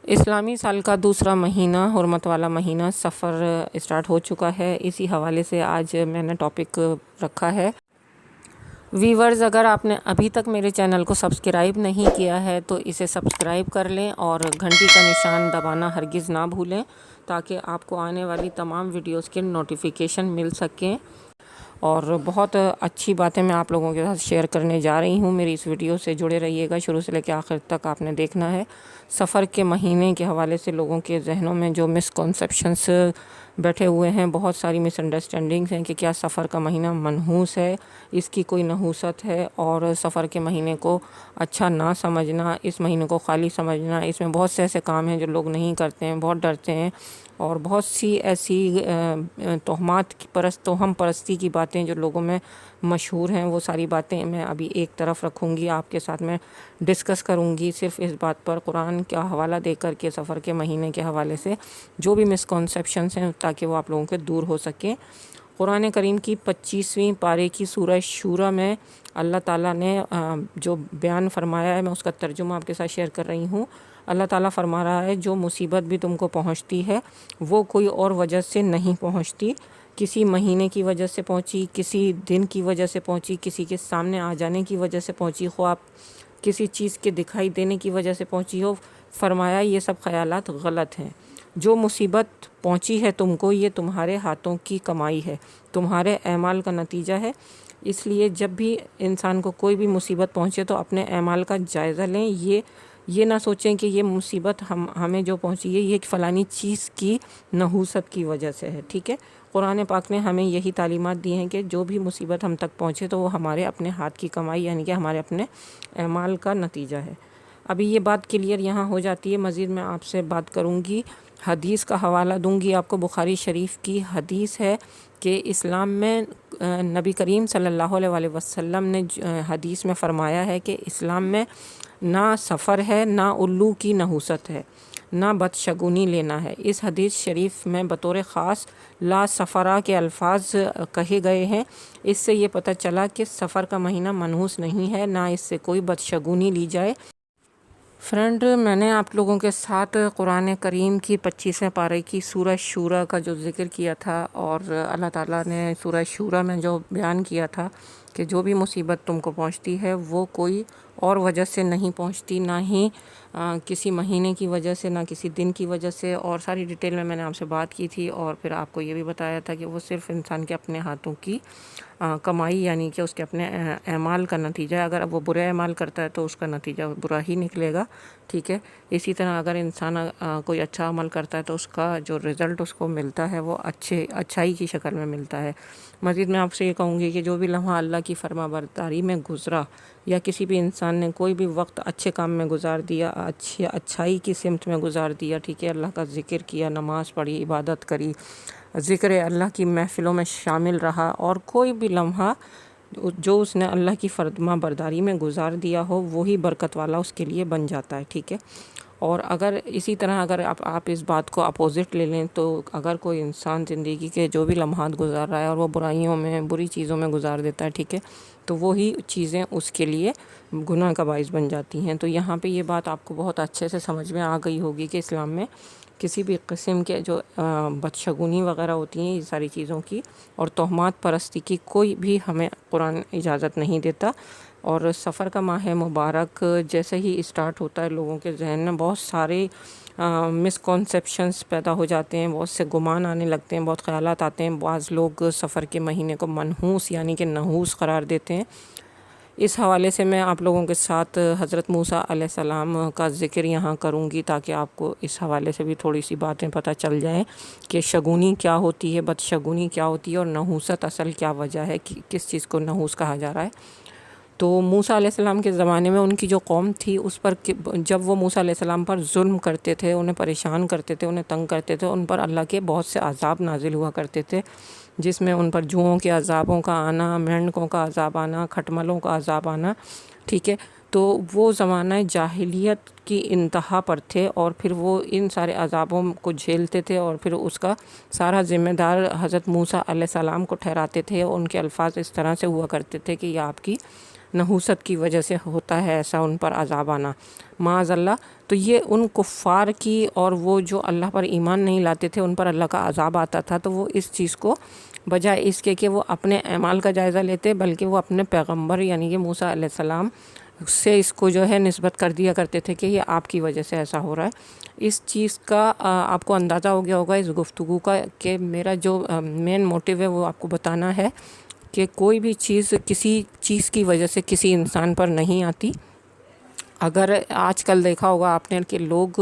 اسلامی سال کا دوسرا مہینہ، حرمت والا مہینہ سفر اسٹارٹ ہو چکا ہے۔ اسی حوالے سے آج میں نے ٹاپک رکھا ہے۔ ویورز، اگر آپ نے ابھی تک میرے چینل کو سبسکرائب نہیں کیا ہے تو اسے سبسکرائب کر لیں اور گھنٹی کا نشان دبانا ہرگز نہ بھولیں تاکہ آپ کو آنے والی تمام ویڈیوز کے نوٹیفیکیشن مل سکیں۔ اور بہت اچھی باتیں میں آپ لوگوں کے ساتھ شیئر کرنے جا رہی ہوں۔ میری اس ویڈیو سے جڑے رہیے گا، شروع سے لے کے آخر تک آپ نے دیکھنا ہے۔ سفر کے مہینے کے حوالے سے لوگوں کے ذہنوں میں جو مسکنسیپشنس بیٹھے ہوئے ہیں، بہت ساری مس انڈرسٹینڈنگس ہیں کہ کیا سفر کا مہینہ منحوس ہے، اس کی کوئی نحوست ہے، اور سفر کے مہینے کو اچھا نہ سمجھنا، اس مہینے کو خالی سمجھنا۔ اس میں بہت سے ایسے کام ہیں جو لوگ نہیں کرتے ہیں، بہت ڈرتے ہیں، اور بہت سی ایسی توہم پرستی کی باتیں جو لوگوں میں مشہور ہیں، وہ ساری باتیں میں ابھی ایک طرف رکھوں گی، آپ کے ساتھ میں ڈسکس کروں گی صرف اس بات پر، قرآن کا حوالہ دے کر کے سفر کے مہینے کے حوالے سے جو بھی مسکنسیپشنس ہیں تاکہ وہ آپ لوگوں کے دور ہو سکیں۔ قرآن کریم کی 25ویں پارے کی سورہ شورى میں اللہ تعالیٰ نے جو بیان فرمایا ہے، میں اس کا ترجمہ آپ کے ساتھ شیئر کر رہی ہوں۔ اللہ تعالیٰ فرما رہا ہے، جو مصیبت بھی تم کو پہنچتی ہے وہ کوئی اور وجہ سے نہیں پہنچتی، کسی مہینے کی وجہ سے پہنچی، کسی دن کی وجہ سے پہنچی، کسی کے سامنے آ جانے کی وجہ سے پہنچی، خواب کسی چیز کے دکھائی دینے کی وجہ سے پہنچی ہو، فرمایا یہ سب خیالات غلط ہیں۔ جو مصیبت پہنچی ہے تم کو، یہ تمہارے ہاتھوں کی کمائی ہے، تمہارے اعمال کا نتیجہ ہے۔ اس لیے جب بھی انسان کو کوئی بھی مصیبت پہنچے تو اپنے اعمال کا جائزہ لیں، یہ نہ سوچیں کہ یہ مصیبت ہمیں جو پہنچی ہے یہ فلانی چیز کی نحوست کی وجہ سے ہے، ٹھیک ہے۔ قرآن پاک نے ہمیں یہی تعلیمات دی ہیں کہ جو بھی مصیبت ہم تک پہنچے تو وہ ہمارے اپنے ہاتھ کی کمائی، یعنی کہ ہمارے اپنے اعمال کا نتیجہ ہے۔ ابھی یہ بات کلیئر یہاں ہو جاتی ہے۔ مزید میں آپ سے بات کروں گی، حدیث کا حوالہ دوں گی آپ کو۔ بخاری شریف کی حدیث ہے کہ اسلام میں نبی کریم صلی اللہ علیہ وسلم نے حدیث میں فرمایا ہے کہ اسلام میں نہ سفر ہے، نہ الو کی نحوست ہے، نہ بدشگونی لینا ہے۔ اس حدیث شریف میں بطور خاص لا سفرہ کے الفاظ کہے گئے ہیں۔ اس سے یہ پتہ چلا کہ سفر کا مہینہ منحوس نہیں ہے، نہ اس سے کوئی بدشگونی لی جائے۔ فرینڈ، میں نے آپ لوگوں کے ساتھ قرآن کریم کی 25ویں پارے کی سورہ شورى کا جو ذکر کیا تھا، اور اللہ تعالیٰ نے سورہ شورى میں جو بیان کیا تھا کہ جو بھی مصیبت تم کو پہنچتی ہے وہ کوئی اور وجہ سے نہیں پہنچتی، نہ ہی کسی مہینے کی وجہ سے، نہ کسی دن کی وجہ سے، اور ساری ڈیٹیل میں نے آپ سے بات کی تھی، اور پھر آپ کو یہ بھی بتایا تھا کہ وہ صرف انسان کے اپنے ہاتھوں کی کمائی، یعنی کہ اس کے اپنے اعمال کا نتیجہ ہے۔ اگر وہ برے اعمال کرتا ہے تو اس کا نتیجہ برا ہی نکلے گا، ٹھیک ہے۔ اسی طرح اگر انسان کوئی اچھا عمل کرتا ہے تو اس کا جو رزلٹ اس کو ملتا ہے وہ اچھائی کی شکل میں ملتا ہے۔ مزید میں آپ سے یہ کہوں گی کہ جو بھی لمحہ اللہ کی فرما برداری میں گزرا، یا کسی بھی انسان نے کوئی بھی وقت اچھے کام میں گزار دیا، اچھائی کی سمت میں گزار دیا، ٹھیک ہے، اللہ کا ذکر کیا، نماز پڑھی، عبادت کری، ذکر اللہ کی محفلوں میں شامل رہا، اور کوئی بھی لمحہ جو اس نے اللہ کی فرما برداری میں گزار دیا ہو وہی برکت والا اس کے لیے بن جاتا ہے، ٹھیک ہے۔ اور اگر اسی طرح اگر آپ اس بات کو اپوزٹ لے لیں تو اگر کوئی انسان زندگی کے جو بھی لمحات گزار رہا ہے اور وہ برائیوں میں، بری چیزوں میں گزار دیتا ہے، ٹھیک ہے، تو وہی چیزیں اس کے لیے گناہ کا باعث بن جاتی ہیں۔ تو یہاں پہ یہ بات آپ کو بہت اچھے سے سمجھ میں آ گئی ہوگی کہ اسلام میں کسی بھی قسم کے جو بدشگونی وغیرہ ہوتی ہیں، یہ ساری چیزوں کی، اور تہمات پرستی کی کوئی بھی ہمیں قرآن اجازت نہیں دیتا۔ اور سفر کا ماہ مبارک جیسے ہی اسٹارٹ ہوتا ہے، لوگوں کے ذہن میں بہت سارے مسکنسیپشنس پیدا ہو جاتے ہیں، بہت سے گمان آنے لگتے ہیں، بہت خیالات آتے ہیں۔ بعض لوگ سفر کے مہینے کو منحوس یعنی کہ نحوس قرار دیتے ہیں۔ اس حوالے سے میں آپ لوگوں کے ساتھ حضرت موسیٰ علیہ السلام کا ذکر یہاں کروں گی تاکہ آپ کو اس حوالے سے بھی تھوڑی سی باتیں پتہ چل جائیں کہ شگونی کیا ہوتی ہے، بدشگونی کیا ہوتی ہے، اور نحوست اصل کیا وجہ ہے، کس چیز کو نحوس کہا جا رہا ہے۔ تو موسیٰ علیہ السلام کے زمانے میں ان کی جو قوم تھی، اس پر جب وہ موسیٰ علیہ السلام پر ظلم کرتے تھے، انہیں پریشان کرتے تھے، انہیں تنگ کرتے تھے، ان پر اللہ کے بہت سے عذاب نازل ہوا کرتے تھے، جس میں ان پر جوؤں کے عذابوں کا آنا، مینڈکوں کا عذاب آنا، کھٹملوں کا عذاب آنا، ٹھیک ہے۔ تو وہ زمانہ جاہلیت کی انتہا پر تھے، اور پھر وہ ان سارے عذابوں کو جھیلتے تھے، اور پھر اس کا سارا ذمہ دار حضرت موسیٰ علیہ السلام کو ٹھہراتے تھے۔ ان کے الفاظ اس طرح سے ہوا کرتے تھے کہ یہ آپ کی نحوست کی وجہ سے ہوتا ہے ایسا ان پر عذاب آنا معاذ اللہ۔ تو یہ ان کفار کی اور وہ جو اللہ پر ایمان نہیں لاتے تھے ان پر اللہ کا عذاب آتا تھا، تو وہ اس چیز کو بجائے اس کے کہ وہ اپنے اعمال کا جائزہ لیتے بلکہ وہ اپنے پیغمبر یعنی کہ موسیٰ علیہ السلام سے اس کو جو ہے نسبت کر دیا کرتے تھے کہ یہ آپ کی وجہ سے ایسا ہو رہا ہے۔ اس چیز کا آپ کو اندازہ ہو گیا ہوگا اس گفتگو کا کہ میرا جو مین موٹیو ہے وہ آپ کو بتانا ہے کہ کوئی بھی چیز کسی چیز کی وجہ سے کسی انسان پر نہیں آتی۔ اگر آج کل دیکھا ہوگا آپ نے کہ لوگ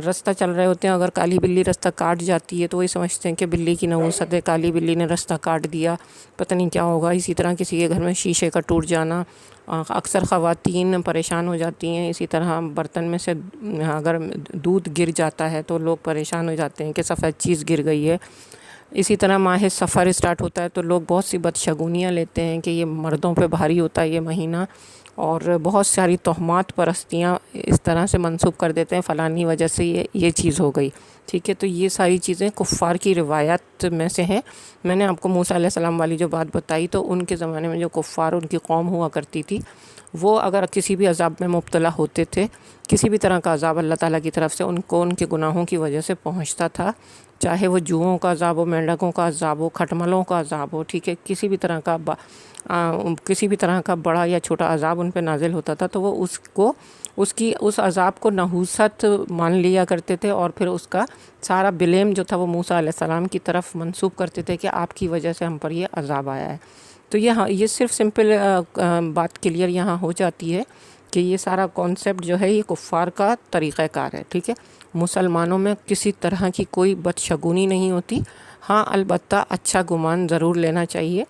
رستہ چل رہے ہوتے ہیں، اگر کالی بلی رستہ کاٹ جاتی ہے تو وہی سمجھتے ہیں کہ بلی کی نحوست ہے، کالی بلی نے رستہ کاٹ دیا، پتہ نہیں کیا ہوگا۔ اسی طرح کسی کے گھر میں شیشے کا ٹوٹ جانا، اکثر خواتین پریشان ہو جاتی ہیں۔ اسی طرح برتن میں سے اگر دودھ گر جاتا ہے تو لوگ پریشان ہو جاتے ہیں کہ سفید چیز گر گئی ہے۔ اسی طرح ماہ سفر اسٹارٹ ہوتا ہے تو لوگ بہت سی بدشگونیاں لیتے ہیں کہ یہ مردوں پہ بھاری ہوتا ہے یہ مہینہ، اور بہت ساری تہمات پرستیاں اس طرح سے منسوب کر دیتے ہیں فلانی وجہ سے یہ چیز ہو گئی، ٹھیک ہے۔ تو یہ ساری چیزیں کفار کی روایات میں سے ہیں۔ میں نے آپ کو موسیٰ علیہ السلام والی جو بات بتائی، تو ان کے زمانے میں جو کفار ان کی قوم ہوا کرتی تھی، وہ اگر کسی بھی عذاب میں مبتلا ہوتے تھے، کسی بھی طرح کا عذاب اللہ تعالیٰ کی طرف سے ان کو ان کے گناہوں کی وجہ سے پہنچتا تھا، چاہے وہ جوؤں کا عذاب ہو، مینڈکوں کا عذاب ہو، کھٹملوں کا عذاب ہو، ٹھیک ہے، کسی بھی طرح کا بڑا یا چھوٹا عذاب ان پہ نازل ہوتا تھا، تو وہ اس عذاب کو نحوست مان لیا کرتے تھے، اور پھر اس کا سارا بلیم جو تھا وہ موسیٰ علیہ السلام کی طرف منسوب کرتے تھے کہ آپ کی وجہ سے ہم پر یہ عذاب آیا ہے۔ تو یہ صرف سمپل بات کلیئر یہاں ہو جاتی ہے کہ یہ سارا کانسیپٹ جو ہے یہ کفار کا طریقہ کار ہے، ٹھیک ہے۔ مسلمانوں میں کسی طرح کی کوئی بدشگونی نہیں ہوتی، ہاں البتہ اچھا گمان ضرور لینا چاہیے۔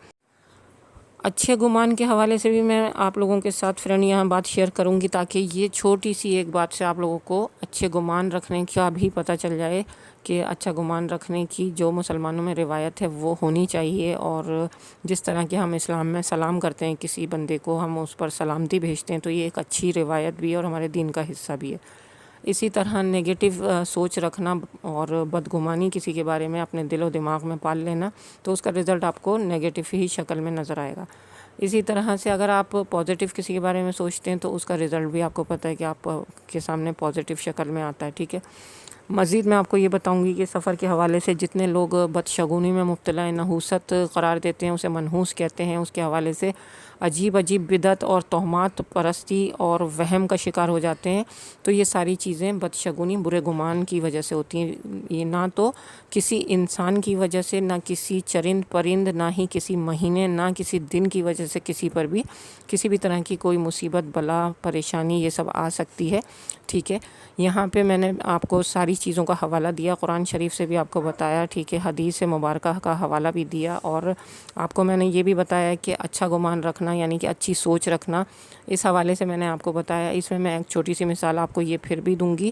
اچھے گمان کے حوالے سے بھی میں آپ لوگوں کے ساتھ فرینڈ یہاں بات شیئر کروں گی، تاکہ یہ چھوٹی سی ایک بات سے آپ لوگوں کو اچھے گمان رکھنے کا بھی پتہ چل جائے کہ اچھا گمان رکھنے کی جو مسلمانوں میں روایت ہے وہ ہونی چاہیے، اور جس طرح کہ ہم اسلام میں سلام کرتے ہیں کسی بندے کو، ہم اس پر سلامتی بھیجتے ہیں، تو یہ ایک اچھی روایت بھی ہے اور ہمارے دین کا حصہ بھی ہے۔ اسی طرح نیگیٹو سوچ رکھنا اور بدگمانی کسی کے بارے میں اپنے دل و دماغ میں پال لینا، تو اس کا رزلٹ آپ کو نیگیٹو ہی شکل میں نظر آئے گا۔ اسی طرح سے اگر آپ پازیٹیو کسی کے بارے میں سوچتے ہیں تو اس کا رزلٹ بھی آپ کو پتہ ہے کہ آپ کے سامنے پازیٹیو شکل میں آتا ہے، ٹھیک ہے۔ مزید میں آپ کو یہ بتاؤں گی کہ سفر کے حوالے سے جتنے لوگ بدشگونی میں مبتلا ہیں، نحوست قرار دیتے ہیں، اسے منحوس کہتے ہیں، اس کے حوالے سے عجیب بدعت اور تہمات پرستی اور وہم کا شکار ہو جاتے ہیں، تو یہ ساری چیزیں بدشگونی برے گمان کی وجہ سے ہوتی ہیں۔ یہ نہ تو کسی انسان کی وجہ سے، نہ کسی چرند پرند، نہ ہی کسی مہینے، نہ کسی دن کی وجہ سے کسی پر بھی کسی بھی طرح کی کوئی مصیبت، بلا، پریشانی یہ سب آ سکتی ہے، ٹھیک ہے۔ یہاں پہ میں نے آپ کو ساری چیزوں کا حوالہ دیا، قرآن شریف سے بھی آپ کو بتایا، ٹھیک ہے، حدیث مبارکہ کا حوالہ بھی دیا، اور آپ کو میں نے یہ بھی بتایا کہ اچھا گمان رکھنا یعنی کہ اچھی سوچ رکھنا، اس حوالے سے میں نے آپ کو بتایا۔ اس میں ایک چھوٹی سی مثال آپ کو یہ پھر بھی دوں گی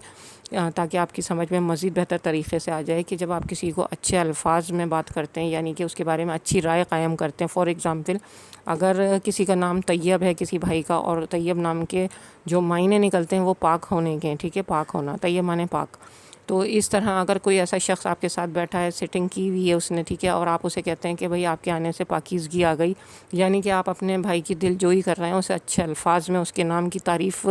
تاکہ آپ کی سمجھ میں مزید بہتر طریقے سے آ جائے کہ جب آپ کسی کو اچھے الفاظ میں بات کرتے ہیں یعنی کہ اس کے بارے میں اچھی رائے قائم کرتے ہیں، فار ایگزامپل اگر کسی کا نام طیب ہے کسی بھائی کا، اور طیب نام کے جو معنی نکلتے ہیں وہ پاک ہونے کے ہیں، ٹھیک ہے، پاک ہونا، طیب معنی پاک۔ تو اس طرح اگر کوئی ایسا شخص آپ کے ساتھ بیٹھا ہے، سیٹنگ کی ہوئی ہے اس نے، ٹھیک ہے، اور آپ اسے کہتے ہیں کہ بھئی آپ کے آنے سے پاکیزگی آ گئی، یعنی کہ آپ اپنے بھائی کی دل جوئی کر رہے ہیں، اسے اچھے الفاظ میں اس کے نام کی تعریف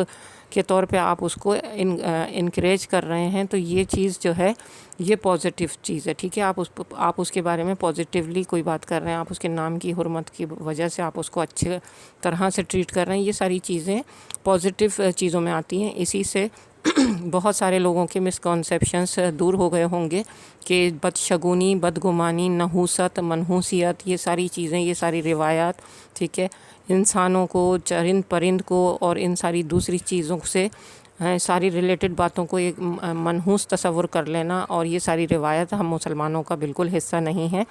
کے طور پہ آپ اس کو انکریج کر رہے ہیں، تو یہ چیز جو ہے یہ پازیٹیو چیز ہے، ٹھیک ہے۔ آپ اس کے بارے میں پازیٹیولی کوئی بات کر رہے ہیں، آپ اس کے نام کی حرمت کی وجہ سے آپ اس کو اچھے طرح سے ٹریٹ کر رہے ہیں، یہ ساری چیزیں پازیٹیو چیزوں میں آتی ہیں۔ اسی سے بہت سارے لوگوں کے مسکنسیپشنس دور ہو گئے ہوں گے کہ بدشگونی، بدگمانی، نحوست، منحوسیت، یہ ساری چیزیں، یہ ساری روایات، ٹھیک ہے، انسانوں کو، چرند پرند کو اور ان ساری دوسری چیزوں سے ساری ریلیٹڈ باتوں کو ایک منحوس تصور کر لینا، اور یہ ساری روایت ہم مسلمانوں کا بالکل حصہ نہیں ہے۔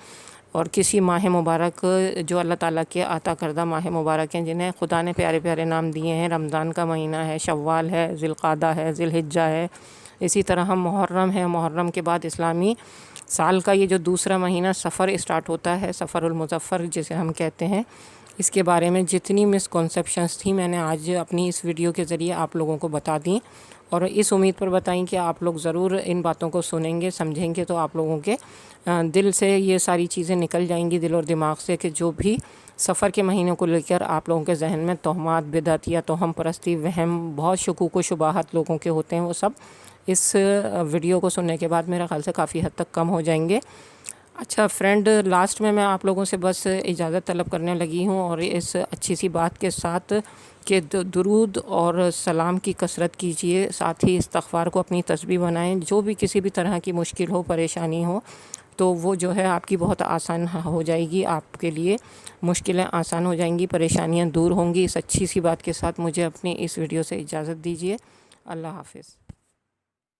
اور کسی ماہ مبارک جو اللہ تعالیٰ کے عطا کردہ ماہ مبارک ہیں، جنہیں خدا نے پیارے پیارے نام دیے ہیں، رمضان کا مہینہ ہے، شوال ہے، ذی القعدہ ہے، ذی الحجہ ہے، اسی طرح ہم محرم ہے، محرم کے بعد اسلامی سال کا یہ جو دوسرا مہینہ سفر اسٹارٹ ہوتا ہے، سفر المظفر جسے ہم کہتے ہیں، اس کے بارے میں جتنی مسکنسیپشنس تھیں میں نے آج اپنی اس ویڈیو کے ذریعے آپ لوگوں کو بتا دیں، اور اس امید پر بتائیں کہ آپ لوگ ضرور ان باتوں کو سنیں گے، سمجھیں گے، تو آپ لوگوں کے دل سے یہ ساری چیزیں نکل جائیں گی، دل اور دماغ سے، کہ جو بھی سفر کے مہینے کو لے کر آپ لوگوں کے ذہن میں تہمات، بدعت یا توہم پرستی، وہم، بہت شکوک و شبہات لوگوں کے ہوتے ہیں، وہ سب اس ویڈیو کو سننے کے بعد میرا خیال سے کافی حد تک کم ہو جائیں گے۔ اچھا فرینڈ، لاسٹ میں آپ لوگوں سے بس اجازت طلب کرنے لگی ہوں، اور اس اچھی سی بات کے ساتھ کہ درود اور سلام کی کثرت کیجئے، ساتھ ہی استغفار کو اپنی تسبیح بنائیں۔ جو بھی کسی بھی طرح کی مشکل ہو، پریشانی ہو، تو وہ جو ہے آپ کی بہت آسان ہو جائے گی، آپ کے لیے مشکلیں آسان ہو جائیں گی، پریشانیاں دور ہوں گی۔ اس اچھی سی بات کے ساتھ مجھے اپنی اس ویڈیو سے اجازت دیجیے۔ اللہ حافظ۔